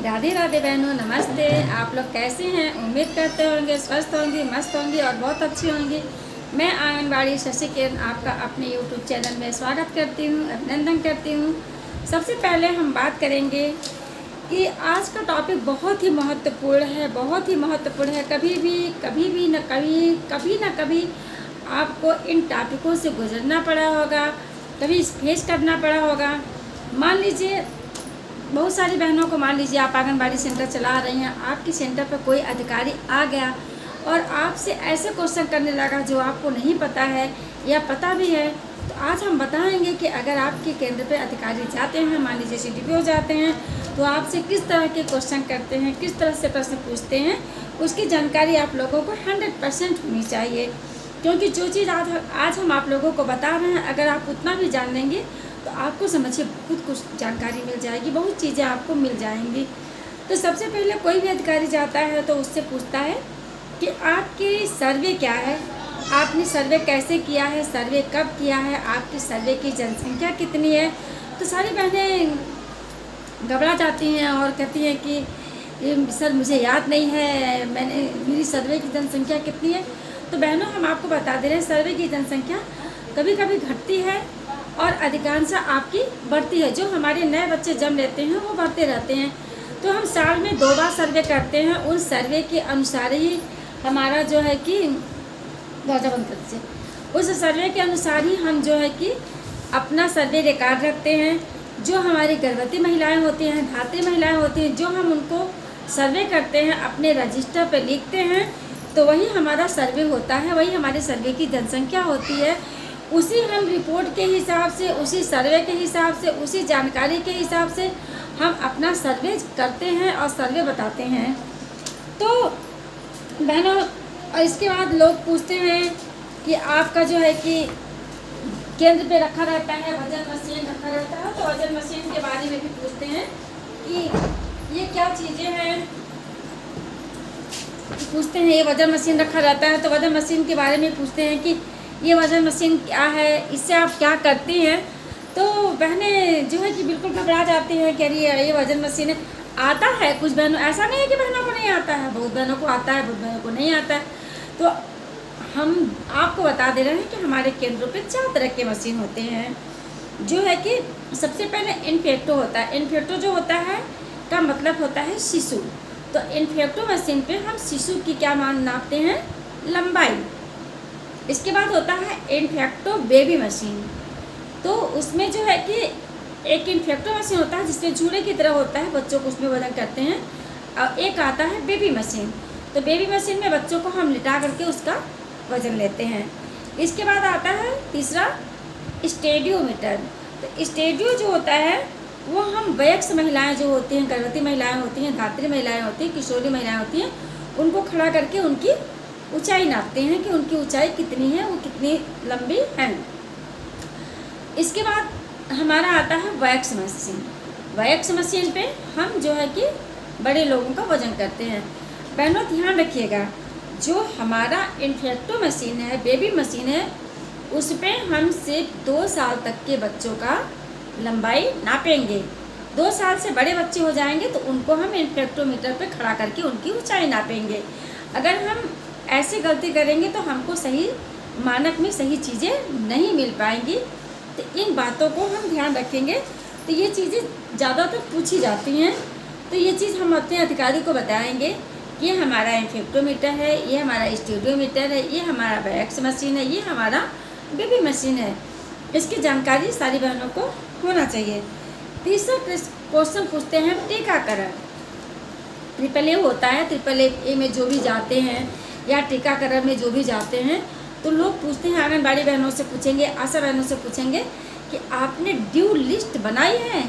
राधे राधे बहनों, नमस्ते। आप लोग कैसे हैं? उम्मीद करते होंगे स्वस्थ होंगी, मस्त होंगी और बहुत अच्छी होंगी। मैं आंगनबाड़ी शशि किरण आपका अपने यूट्यूब चैनल में स्वागत करती हूं, अभिनंदन करती हूं। सबसे पहले हम बात करेंगे कि आज का टॉपिक बहुत ही महत्वपूर्ण है, बहुत ही महत्वपूर्ण है। कभी न कभी आपको इन टॉपिकों से गुजरना पड़ा होगा, कभी फेस करना पड़ा होगा। मान लीजिए बहुत सारी बहनों को, मान लीजिए आप आंगनबाड़ी सेंटर चला रही हैं, आपके सेंटर पर कोई अधिकारी आ गया और आपसे ऐसे क्वेश्चन करने लगा जो आपको नहीं पता है या पता भी है। तो आज हम बताएंगे कि अगर आपके केंद्र पे अधिकारी जाते हैं, मान लीजिए CDPO जाते हैं, तो आपसे किस तरह के क्वेश्चन करते हैं, किस तरह से प्रश्न पूछते हैं, उसकी जानकारी आप लोगों को 100% होनी चाहिए। क्योंकि जो चीज़ आज हम आप लोगों को बता रहे हैं, अगर आप उतना भी जान लेंगे तो आपको समझिए बहुत कुछ जानकारी मिल जाएगी, बहुत चीज़ें आपको मिल जाएंगी। तो सबसे पहले कोई भी अधिकारी जाता है तो उससे पूछता है कि आपकी सर्वे क्या है, आपने सर्वे कैसे किया है, सर्वे कब किया है, आपकी सर्वे की जनसंख्या कितनी है। तो सारी बहनें घबरा जाती हैं और कहती हैं कि सर मुझे याद नहीं है, मेरी सर्वे की जनसंख्या कितनी है। तो बहनों हम आपको बता दे रहे हैं, सर्वे की जनसंख्या कभी कभी घटती है और अधिकांश आपकी बढ़ती है। जो हमारे नए बच्चे जन्म लेते हैं वो बढ़ते रहते हैं। तो हम साल में 2 बार सर्वे करते हैं, उन सर्वे के अनुसार ही हमारा जो है कि उस सर्वे के अनुसार ही हम जो है कि अपना सर्वे रिकॉर्ड रखते हैं। जो हमारी गर्भवती महिलाएं होती हैं, धात्री महिलाएं होती हैं, जो हम उनको सर्वे करते हैं, अपने रजिस्टर पर लिखते हैं, तो वही हमारा सर्वे होता है, वही हमारे सर्वे की जनसंख्या होती है। उसी हम रिपोर्ट के हिसाब से, उसी सर्वे के हिसाब से, उसी जानकारी के हिसाब से हम अपना सर्वे करते हैं और सर्वे बताते हैं। तो बहनों, और इसके बाद लोग पूछते हैं कि आपका जो है कि केंद्र पे रखा रहता है, वजन मशीन रखा रहता है, तो वजन मशीन के बारे में भी पूछते हैं कि ये क्या चीज़ें हैं। पूछते हैं ये वजन मशीन रखा रहता है, तो वजन मशीन के बारे में पूछते हैं कि ये वजन मशीन क्या है, इससे आप क्या करती हैं। तो बहनें जो है कि बिल्कुल घबरा जाती हैं कि अरे ये वजन मशीन है। आता है कुछ बहनों, ऐसा नहीं है कि बहनों को नहीं आता है, बहुत बहनों को आता है, बहुत बहनों को नहीं आता है। तो हम आपको बता दे रहे हैं कि हमारे केंद्रों पे 4 तरह के मशीन होते हैं। जो है कि सबसे पहले इन्फेक्टो होता है। इन्फेक्टो जो होता है का मतलब होता है शिशु। तो इन्फेक्टो मशीन पे हम शिशु की क्या मान नापते हैं, लंबाई। इसके बाद होता है इन्फेक्टो बेबी मशीन। तो उसमें जो है कि एक इन्फेक्टो मशीन होता है जिसमें जूड़े की तरह होता है, बच्चों को उसमें वजन करते हैं। और एक आता है बेबी मशीन। तो बेबी मशीन में बच्चों को हम लिटा करके उसका वजन लेते हैं। इसके बाद आता है तीसरा स्टेडियोमीटर। तो स्टेडियो जो होता है वो हम वयस्क महिलाएं जो होती हैं, गर्भवती महिलाएं होती हैं, धात्री महिलाएं होती हैं, किशोरी महिलाएं होती हैं, उनको खड़ा करके उनकी ऊंचाई नापते हैं कि उनकी ऊंचाई कितनी है, वो कितनी लंबी है। इसके बाद हमारा आता है वैक्स मशीन। वैक्स मशीन पे हम जो है कि बड़े लोगों का वजन करते हैं। बहनों ध्यान रखिएगा, जो हमारा इन्फेक्टो मशीन है, बेबी मशीन है, उस पर हम सिर्फ 2 साल तक के बच्चों का लंबाई नापेंगे। 2 साल से बड़े बच्चे हो जाएंगे तो उनको हम इन्फेक्टोमीटर पे खड़ा करके उनकी ऊंचाई नापेंगे। अगर हम ऐसी गलती करेंगे तो हमको सही मानक में सही चीज़ें नहीं मिल पाएंगी। तो इन बातों को हम ध्यान रखेंगे। तो ये चीज़ें ज़्यादातर पूछी जाती हैं, तो ये चीज़ हम अपने अधिकारी को बताएंगे कि ये हमारा इन्फेक्टोमीटर है, ये हमारा स्टेडियोमीटर है, ये हमारा वैक्स मशीन है, ये हमारा बेबी मशीन है। इसकी जानकारी सारी बहनों को होना चाहिए। तीसरा क्वेश्चन पूछते हैं टीकाकरण। AAA होता है, AAA में जो भी जाते हैं या टीकाकरण में जो भी जाते हैं, तो लोग पूछते हैं, आंगनबाड़ी बहनों से पूछेंगे, आशा बहनों से पूछेंगे कि आपने ड्यू लिस्ट बनाई है।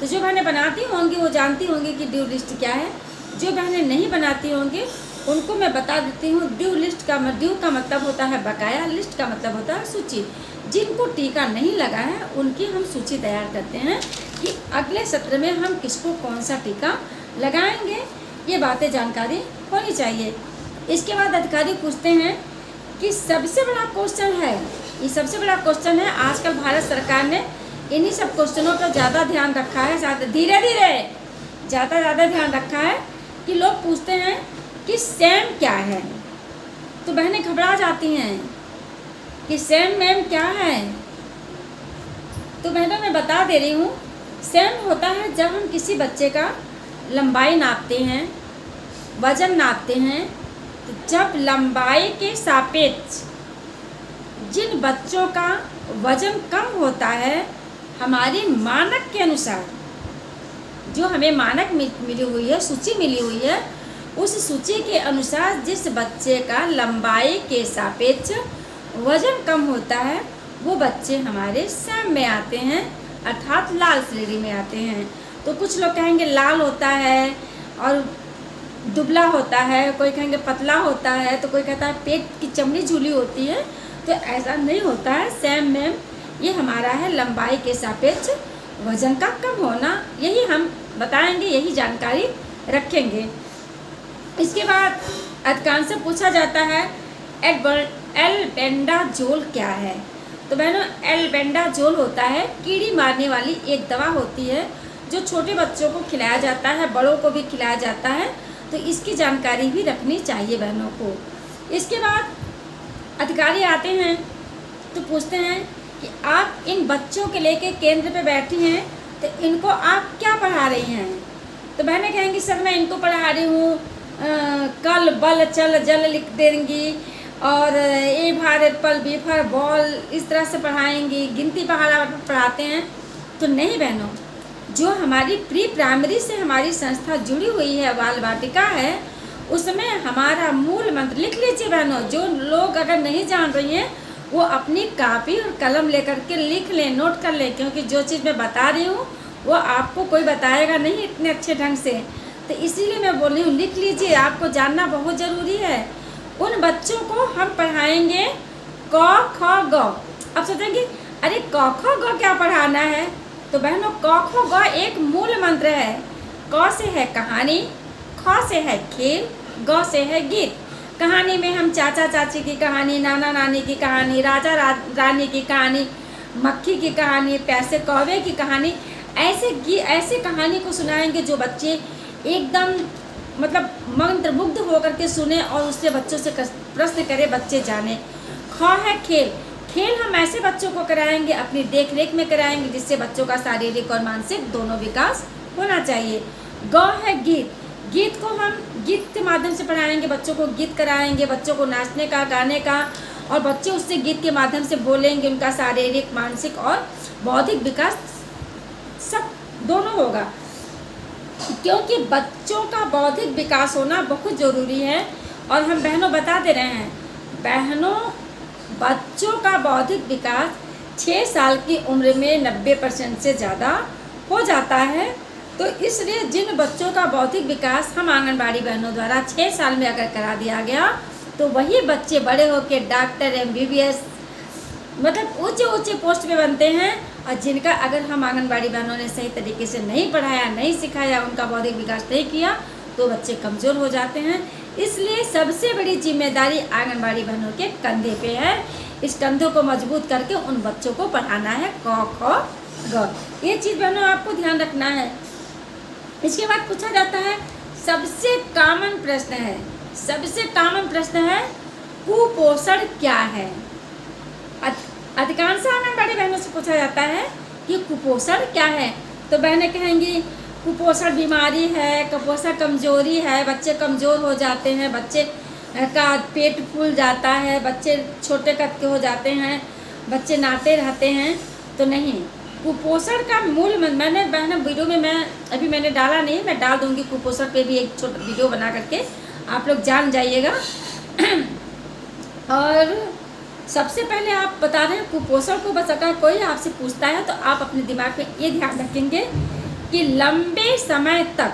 तो जो बहनें बनाती होंगी वो जानती होंगी कि ड्यू लिस्ट क्या है। जो बहनें नहीं बनाती होंगी उनको मैं बता देती हूँ। ड्यू का मतलब होता है बकाया, लिस्ट का मतलब होता है सूची। जिनको टीका नहीं लगा है उनकी हम सूची तैयार करते हैं कि अगले सत्र में हम किसको कौन सा टीका लगाएंगे। ये बातें जानकारी होनी चाहिए। इसके बाद अधिकारी पूछते हैं कि सबसे बड़ा क्वेश्चन है, ये सबसे बड़ा क्वेश्चन है। आजकल भारत सरकार ने इन्हीं सब क्वेश्चनों पर ज़्यादा ध्यान रखा है। धीरे धीरे ज़्यादा ध्यान रखा है कि लोग पूछते हैं कि सैम क्या है, तो बहनें घबरा जाती हैं कि सैम मैम क्या है। तो बहनों मैं बता दे रही हूँ, सैम होता है जब हम किसी बच्चे का लंबाई नापते हैं, वज़न नापते हैं, तो जब लंबाई के सापेक्ष जिन बच्चों का वज़न कम होता है, हमारी मानक के अनुसार, जो हमें मानक मिली हुई है, सूची मिली हुई है, उस सूची के अनुसार जिस बच्चे का लंबाई के सापेक्ष वज़न कम होता है, वो बच्चे हमारे सैम में आते हैं, अर्थात लाल श्रेणी में आते हैं। तो कुछ लोग कहेंगे लाल होता है और दुबला होता है, कोई कहेंगे पतला होता है, तो कोई कहता है पेट की चमड़ी झूली होती है। तो ऐसा नहीं होता है। सैम मैम ये हमारा है लंबाई के सापेक्ष वज़न का कम होना, यही हम बताएंगे, यही जानकारी रखेंगे। इसके बाद अधिकांश से पूछा जाता है एल्बेंडाजोल क्या है। तो बहनों एल्बेंडाजोल होता है कीड़ी मारने वाली एक दवा होती है, जो छोटे बच्चों को खिलाया जाता है, बड़ों को भी खिलाया जाता है। तो इसकी जानकारी भी रखनी चाहिए बहनों को। इसके बाद अधिकारी आते हैं तो पूछते हैं कि आप इन बच्चों के लेके केंद्र पे बैठी हैं, तो इनको आप क्या पढ़ा रही हैं। तो बहनें कहेंगी सर मैं इनको पढ़ा रही हूँ कल बल चल जल लिख देंगी, और A for apple, B for ball, इस तरह से पढ़ाएंगी, गिनती पढ़ाते हैं। तो नहीं बहनों, जो हमारी प्री प्राइमरी से हमारी संस्था जुड़ी हुई है, बाल वाटिका है, उसमें हमारा मूल मंत्र लिख लीजिए बहनों। जो लोग अगर नहीं जान रही हैं वो अपनी कापी और कलम लेकर के लिख लें, नोट कर लें, क्योंकि जो चीज़ मैं बता रही हूँ वो आपको कोई बताएगा नहीं इतने अच्छे ढंग से। तो इसीलिए मैं बोल रही हूँ लिख लीजिए, आपको जानना बहुत ज़रूरी है। उन बच्चों को हम पढ़ाएंगे क ख ग। अब सोचेंगे अरे क ख ग क्या पढ़ाना है। तो बहनों क ख ग एक मूल मंत्र है। क से है कहानी, ख से है खेल, ग से है गीत। कहानी में हम चाचा चाची की कहानी, नाना नानी की कहानी, राजा रानी की कहानी, मक्खी की कहानी, पैसे कौवे की कहानी, ऐसे कहानी को सुनाएंगे जो बच्चे एकदम मतलब मंत्रमुग्ध होकर के सुने और उससे बच्चों से प्रश्न करें, बच्चे जाने। ख है खेल। खेल हम ऐसे बच्चों को कराएंगे, अपनी देख रेख में कराएंगे, जिससे बच्चों का शारीरिक और मानसिक दोनों विकास होना चाहिए। ग है गीत। गीत को हम गीत के माध्यम से पढ़ाएंगे, बच्चों को गीत कराएंगे, बच्चों को नाचने का, गाने का, और बच्चे उससे गीत के माध्यम से बोलेंगे, उनका शारीरिक, मानसिक और बौद्धिक विकास सब दोनों होगा। क्योंकि बच्चों का बौद्धिक विकास होना बहुत ज़रूरी है। और हम बहनों बता दे रहे हैं, बहनों बच्चों का बौद्धिक विकास 6 साल की उम्र में 90% से ज़्यादा हो जाता है। तो इसलिए जिन बच्चों का बौद्धिक विकास हम आंगनबाड़ी बहनों द्वारा 6 साल में अगर करा दिया गया, तो वही बच्चे बड़े होकर डॉक्टर, MBBS मतलब ऊंचे पोस्ट पे बनते हैं। और जिनका अगर हम आंगनबाड़ी बहनों ने सही तरीके से नहीं पढ़ाया, नहीं सिखाया, उनका बौद्धिक विकास नहीं किया, तो बच्चे कमज़ोर हो जाते हैं। इसलिए सबसे बड़ी जिम्मेदारी आंगनबाड़ी बहनों के कंधे पे है। इस कंधों को मजबूत करके उन बच्चों को पढ़ाना है क ख ग। ये चीज़ बहनों आपको ध्यान रखना है। इसके बाद पूछा जाता है सबसे कॉमन प्रश्न है कुपोषण क्या है। अधिकांश आंगनबाड़ी बहनों से पूछा जाता है कि कुपोषण क्या है। तो बहनें कहेंगी कुपोषण बीमारी है, कुपोषण कमजोरी है, बच्चे कमज़ोर हो जाते हैं, बच्चे का पेट फूल जाता है, बच्चे छोटे कद के हो जाते हैं, बच्चे नाटे रहते हैं। तो नहीं, कुपोषण का मूल मैंने बहन वीडियो में मैंने डाला नहीं, मैं डाल दूंगी कुपोषण पे भी एक छोटा वीडियो बना करके, आप लोग जान जाइएगा। और सबसे पहले आप बता रहे हैं कुपोषण को, बस अगर कोई आपसे पूछता है तो आप अपने दिमाग में ये ध्यान रखेंगे कि लंबे समय तक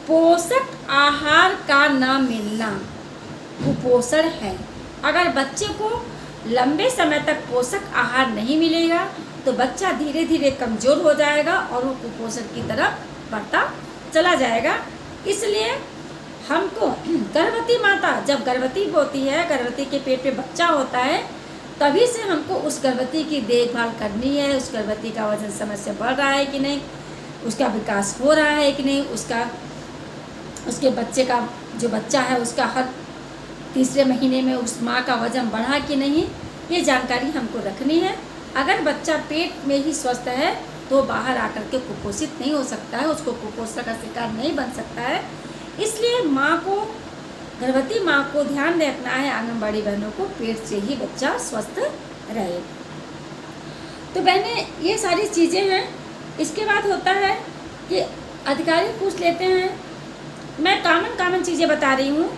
पोषक आहार का न मिलना कुपोषण है। अगर बच्चे को लंबे समय तक पोषक आहार नहीं मिलेगा तो बच्चा धीरे धीरे कमज़ोर हो जाएगा और वो कुपोषण की तरफ बढ़ता चला जाएगा। इसलिए हमको गर्भवती माता जब गर्भवती होती है, गर्भवती के पेट पे बच्चा होता है, तभी से हमको उस गर्भवती की देखभाल करनी है। उस गर्भवती का वजन समय से बढ़ रहा है कि नहीं, उसका विकास हो रहा है कि नहीं, उसके बच्चे का जो बच्चा है उसका हर तीसरे महीने में उस माँ का वज़न बढ़ा कि नहीं, ये जानकारी हमको रखनी है। अगर बच्चा पेट में ही स्वस्थ है तो बाहर आकर के कुपोषित नहीं हो सकता है, उसको कुपोषण का शिकार नहीं बन सकता है। इसलिए माँ को, गर्भवती माँ को ध्यान रखना है, आंगनबाड़ी बहनों को, पेट से ही बच्चा स्वस्थ रहे। तो बहनें ये सारी चीज़ें हैं। इसके बाद होता है कि अधिकारी पूछ लेते हैं, मैं कॉमन चीज़ें बता रही हूँ,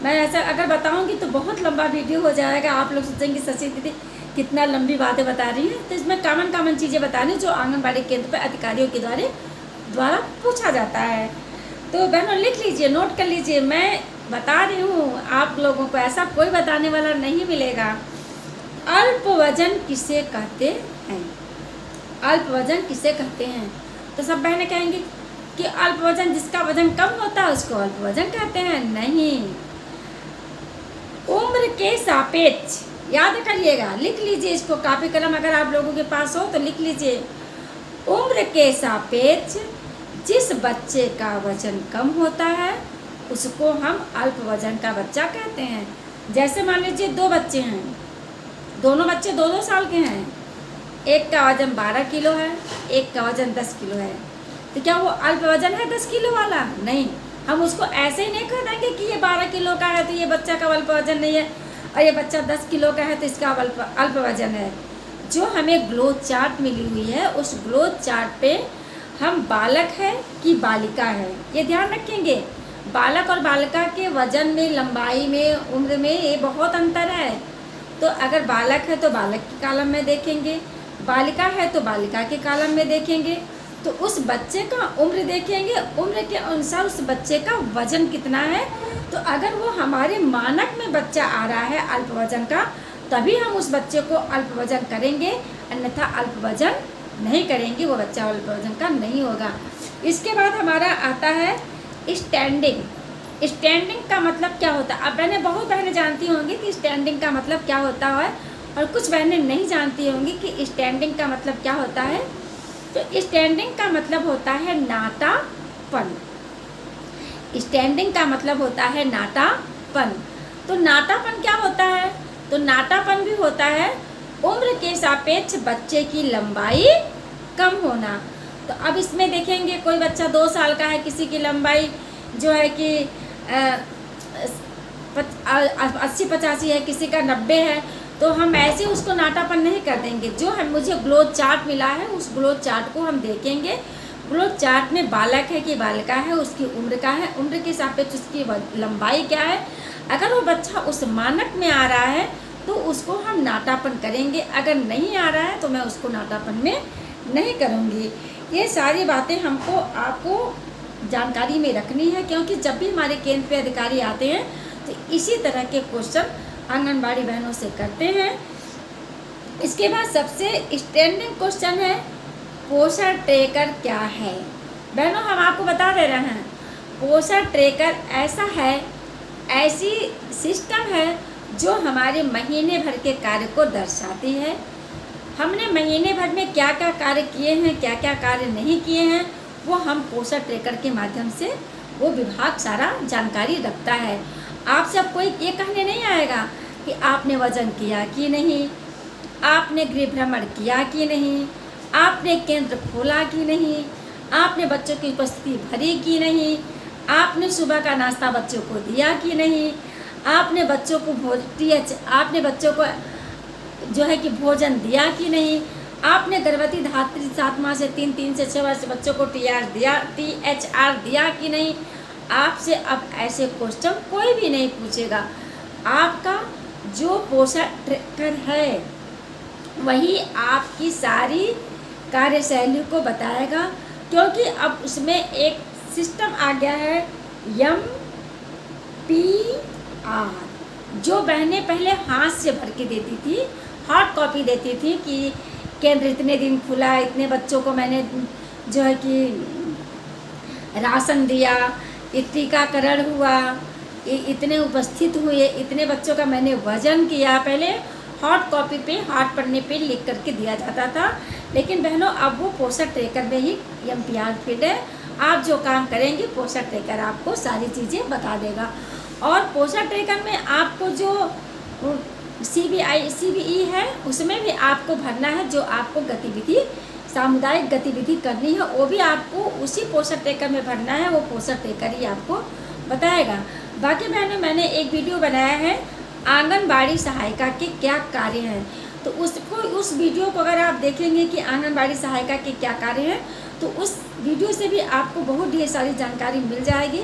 मैं ऐसा अगर बताऊँगी तो बहुत लंबा वीडियो हो जाएगा, आप लोग सोचेंगे शशि दीदी कितना लंबी बातें बता रही हैं। तो इसमें कॉमन चीज़ें बता रही हूँ जो आंगनबाड़ी केंद्र पर अधिकारियों के द्वारा पूछा जाता है। तो बहनों लिख लीजिए, नोट कर लीजिए, मैं बता रही हूँ आप लोगों को, ऐसा कोई बताने वाला नहीं मिलेगा। अल्प वजन किसे कहते हैं? अल्प वजन किसे कहते हैं? तो सब बहनें कहेंगी कि अल्प वजन जिसका वजन कम होता है उसको अल्प वजन कहते हैं। नहीं, उम्र के सापेक्ष, याद करिएगा, लिख लीजिए इसको, कापी कलम अगर आप लोगों के पास हो तो लिख लीजिए। उम्र के सापेक्ष जिस बच्चे का वजन कम होता है उसको हम अल्प वजन का बच्चा कहते हैं। जैसे मान लीजिए 2 बच्चे हैं, दोनों बच्चे 2-2 साल के हैं, एक का वजन 12 किलो है, एक का वजन 10 किलो है, तो क्या वो अल्प वजन है 10 किलो वाला? नहीं, हम उसको ऐसे ही नहीं कह देंगे कि ये 12 किलो का है तो ये बच्चा का अल्प वजन नहीं है, और ये बच्चा 10 किलो का है तो इसका अल्प वजन है। जो हमें ग्रोथ चार्ट मिली हुई है उस ग्रोथ चार्ट पे हम बालक है कि बालिका है ये ध्यान रखेंगे। बालक और बालिका के वजन में, लंबाई में, उम्र में ये बहुत अंतर है। तो अगर बालक है तो बालक के कॉलम में देखेंगे, बालिका है तो बालिका के कॉलम में देखेंगे। तो उस बच्चे का उम्र देखेंगे, उम्र के अनुसार उस बच्चे का वजन कितना है। तो अगर वो हमारे मानक में बच्चा आ रहा है अल्प वजन का, तभी हम उस बच्चे को अल्प वजन करेंगे, अन्यथा अल्प वजन नहीं करेंगे, वो बच्चा अल्प वजन का नहीं होगा। इसके बाद हमारा आता है स्टैंडिंग। स्टैंडिंग का मतलब क्या होता है? अब बहनें, बहुत बहनें जानती होंगी कि स्टैंडिंग का मतलब क्या होता है, और कुछ बहनें नहीं जानती होंगी कि स्टैंडिंग का मतलब क्या होता है। तो स्टैंडिंग का मतलब होता है नाटापन। स्टैंडिंग का मतलब होता है नाटापन। तो नाटापन क्या होता है? तो नाटापन भी होता है उम्र के सापेक्ष बच्चे की लंबाई कम होना। तो अब इसमें देखेंगे कोई बच्चा 2 साल का है, किसी की लंबाई जो है कि 80-85 है, किसी का 90 है, तो हम ऐसे उसको नाटापन नहीं कर देंगे। जो हम मुझे ग्रोथ चार्ट मिला है उस ग्रोथ चार्ट को हम देखेंगे। ग्रोथ चार्ट में बालक है कि बालिका है, उसकी उम्र का है, उम्र के सापेक्ष उसकी लंबाई क्या है। अगर वो बच्चा उस मानक में आ रहा है तो उसको हम नाटापन करेंगे, अगर नहीं आ रहा है तो मैं उसको नाटापन में नहीं करूँगी। ये सारी बातें हमको आपको जानकारी में रखनी है, क्योंकि जब भी हमारे केंद्र पे अधिकारी आते हैं तो इसी तरह के क्वेश्चन आंगनबाड़ी बहनों से करते हैं। इसके बाद सबसे स्टैंडिंग क्वेश्चन है, पोषण ट्रैकर क्या है? बहनों, हम आपको बता दे रहे हैं, पोषण ट्रैकर ऐसा है, ऐसी सिस्टम है जो हमारे महीने भर के कार्य को दर्शाती है। हमने महीने भर में क्या क्या कार्य किए हैं, क्या क्या कार्य नहीं किए हैं, वो हम पोषण ट्रैकर के माध्यम से वो विभाग सारा जानकारी रखता है। आपसे अब कोई ये कहने नहीं आएगा कि आपने वजन किया कि नहीं, आपने गृह भ्रमण किया कि नहीं, आपने केंद्र खोला कि नहीं, आपने बच्चों की उपस्थिति भरी कि नहीं, आपने सुबह का नाश्ता बच्चों को दिया कि नहीं, आपने बच्चों को आपने बच्चों को जो है कि भोजन दिया कि नहीं, आपने गर्भवती धात्री 7 माह से 3 से 6 वर्ष बच्चों को THR दिया कि नहीं। आपसे अब ऐसे क्वेश्चन कोई भी नहीं पूछेगा। आपका जो पोषण ट्रैकर है वही आपकी सारी कार्यशैली को बताएगा, क्योंकि अब उसमें एक सिस्टम आ गया है MPR, जो बहनें पहले हाथ से भर के देती थी, हार्ड कॉपी देती थी कि केंद्र इतने दिन खुला, इतने बच्चों को मैंने जो है कि राशन दिया, टीकाकरण हुआ, इतने उपस्थित हुए, इतने बच्चों का मैंने वजन किया, पहले हॉट कॉपी पे, हार्ड पन्ने पे लिख करके दिया जाता था। लेकिन बहनों अब वो पोस्टर ट्रैकर में ही MPR फिट है। आप जो काम करेंगे पोस्टर ट्रैकर आपको सारी चीज़ें बता देगा। और पोस्टर ट्रैकर में आपको जो CBE है उसमें भी आपको भरना है, जो आपको गतिविधि, सामुदायिक गतिविधि करनी है वो भी आपको उसी पोस्टर ट्रैकर में भरना है। वो पोस्टर ट्रैकर ही आपको बताएगा। बाकी बहनों मैंने एक वीडियो बनाया है आंगनबाड़ी सहायिका के क्या कार्य हैं, तो उस वीडियो को अगर आप देखेंगे कि आंगनबाड़ी सहायिका के क्या कार्य हैं, तो उस वीडियो से भी आपको बहुत ढेर सारी जानकारी मिल जाएगी।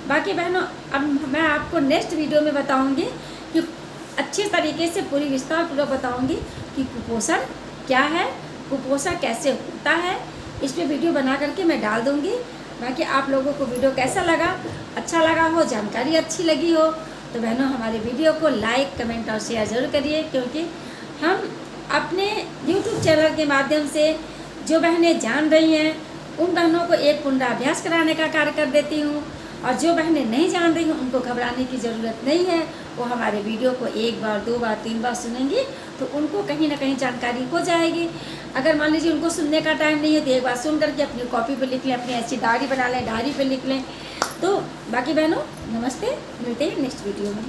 बाकी बहनों अब मैं आपको नेक्स्ट वीडियो में बताऊंगी कि अच्छे तरीके से पूरी विस्तारपूर्वक बताऊंगी कि कुपोषण क्या है, कुपोषण कैसे होता है। इस पर वीडियो बना करके मैं डाल दूंगी। बाकी आप लोगों को वीडियो कैसा लगा, अच्छा लगा हो, जानकारी अच्छी लगी हो, तो बहनों हमारे वीडियो को लाइक, कमेंट और शेयर ज़रूर करिए, क्योंकि हम अपने YouTube चैनल के माध्यम से जो बहनें जान रही हैं उन बहनों को एक पुनराभ्यास कराने का कार्य कर देती हूँ, और जो बहनें नहीं जान रही हैं उनको घबराने की ज़रूरत नहीं है। वो हमारे वीडियो को 1 बार, 2 बार, 3 बार सुनेंगी तो उनको कहीं ना कहीं जानकारी हो जाएगी। अगर मान लीजिए उनको सुनने का टाइम नहीं है तो एक बार सुन करके अपनी कॉपी पर लिख लें, अपनी ऐसी डायरी बना लें, डायरी पर लिख लें। तो बाकी बहनों नमस्ते, मिलते हैं नेक्स्ट वीडियो में।